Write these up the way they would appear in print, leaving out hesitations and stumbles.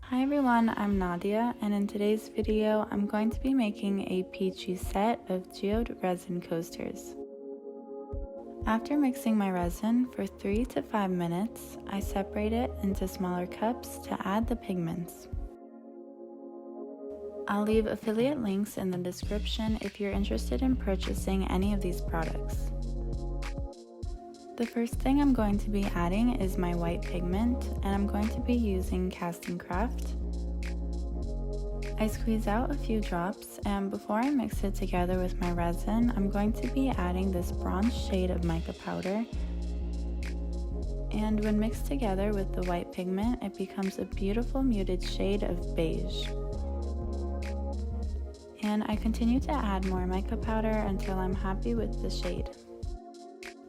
Hi everyone, I'm Nadia, and in today's video I'm going to be making a Peachy set of Geode Resin coasters. After mixing my resin for 3 to 5 minutes, I separate it into smaller cups to add the pigments. I'll leave affiliate links in the description if you're interested in purchasing any of these products. The first thing I'm going to be adding is my white pigment, and I'm going to be using Casting Craft. I squeeze out a few drops, and before I mix it together with my resin, I'm going to be adding this bronze shade of mica powder. And when mixed together with the white pigment, it becomes a beautiful muted shade of beige. And I continue to add more mica powder until I'm happy with the shade.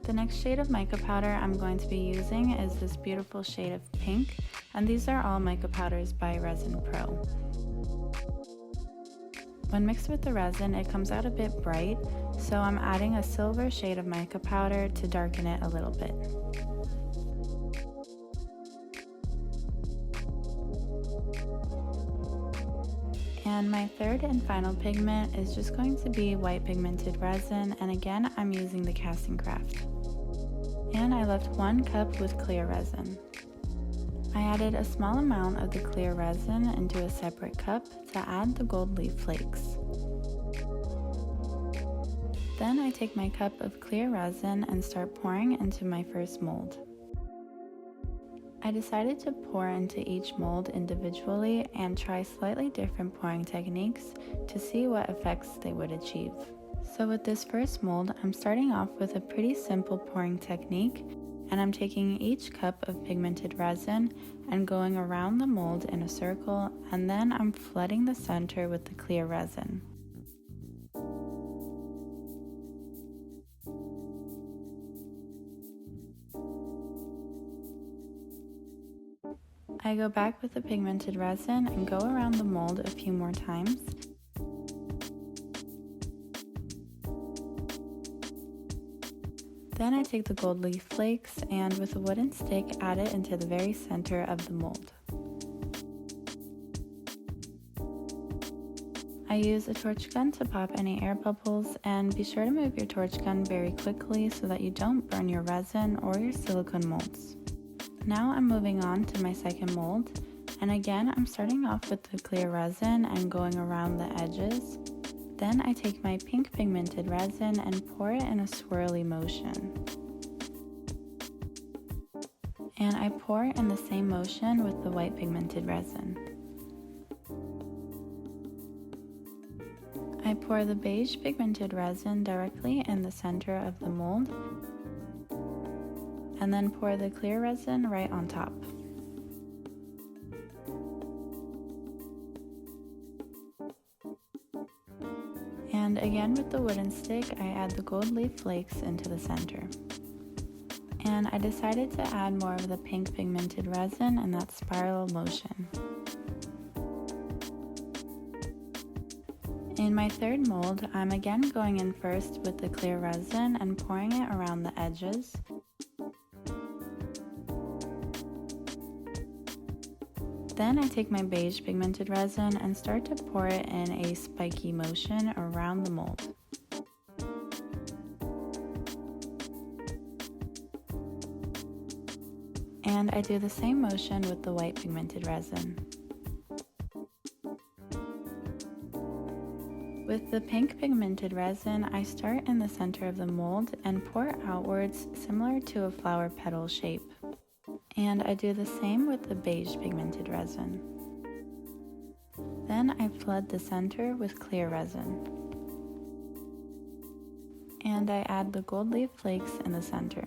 The next shade of mica powder I'm going to be using is this beautiful shade of pink, and these are all mica powders by Resin Pro. When mixed with the resin, it comes out a bit bright, so I'm adding a silver shade of mica powder to darken it a little bit. And my third and final pigment is just going to be white pigmented resin, and again I'm using the Casting Craft. And I left 1 cup with clear resin. I added a small amount of the clear resin into a separate cup to add the gold leaf flakes. Then I take my cup of clear resin and start pouring into my first mold. I decided to pour into each mold individually and try slightly different pouring techniques to see what effects they would achieve. So with this first mold, I'm starting off with a pretty simple pouring technique, and I'm taking each cup of pigmented resin and going around the mold in a circle, and then I'm flooding the center with the clear resin. I go back with the pigmented resin and go around the mold a few more times. Then I take the gold leaf flakes and with a wooden stick add it into the very center of the mold. I use a torch gun to pop any air bubbles, and be sure to move your torch gun very quickly so that you don't burn your resin or your silicone molds. Now I'm moving on to my second mold, and again I'm starting off with the clear resin and going around the edges. Then I take my pink pigmented resin and pour it in a swirly motion. And I pour in the same motion with the white pigmented resin. I pour the beige pigmented resin directly in the center of the mold, and then pour the clear resin right on top. And again with the wooden stick, I add the gold leaf flakes into the center. And I decided to add more of the pink pigmented resin in that spiral motion. In my third mold, I'm again going in first with the clear resin and pouring it around the edges. Then I take my beige pigmented resin and start to pour it in a spiky motion around the mold. And I do the same motion with the white pigmented resin. With the pink pigmented resin, I start in the center of the mold and pour outwards similar to a flower petal shape. And I do the same with the beige pigmented resin. Then I flood the center with clear resin. And I add the gold leaf flakes in the center.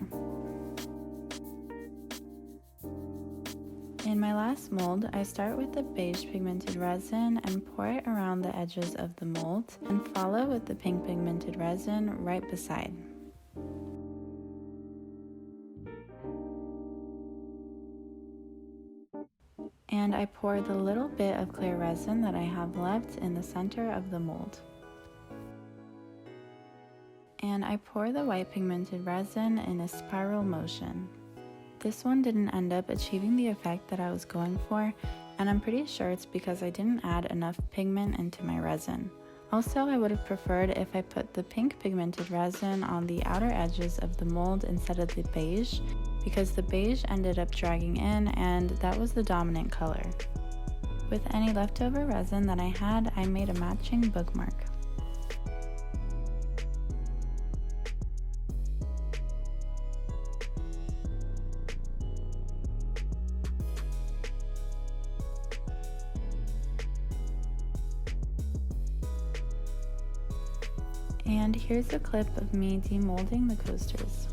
In my last mold, I start with the beige pigmented resin and pour it around the edges of the mold and follow with the pink pigmented resin right beside. And I pour the little bit of clear resin that I have left in the center of the mold. And I pour the white pigmented resin in a spiral motion. This one didn't end up achieving the effect that I was going for, and I'm pretty sure it's because I didn't add enough pigment into my resin. Also, I would have preferred if I put the pink pigmented resin on the outer edges of the mold instead of the beige, because the beige ended up dragging in and that was the dominant color. With any leftover resin that I had, I made a matching bookmark. And here's a clip of me demolding the coasters.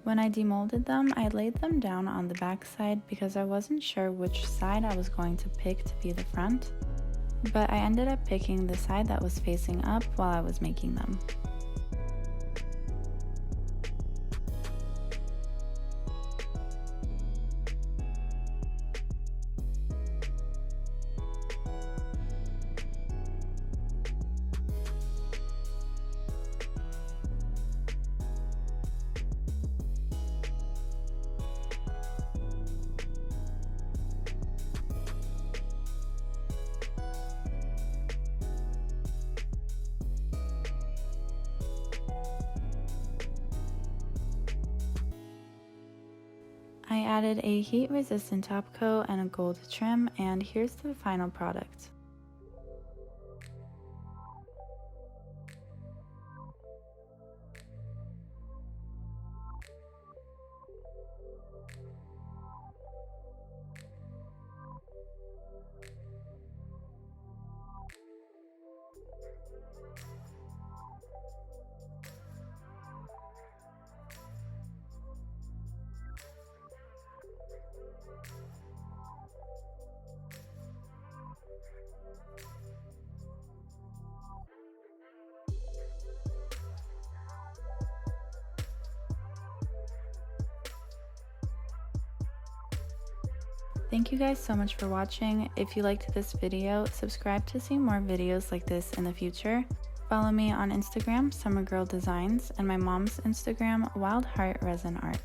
When I demolded them, I laid them down on the back side because I wasn't sure which side I was going to pick to be the front, but I ended up picking the side that was facing up while I was making them. I added a heat-resistant top coat and a gold trim, and here's the final product. Thank you guys so much for watching. If you liked this video, subscribe to see more videos like this in the future. Follow me on Instagram, Summer Girl Designs, and my mom's Instagram, Wild Heart Resin Art.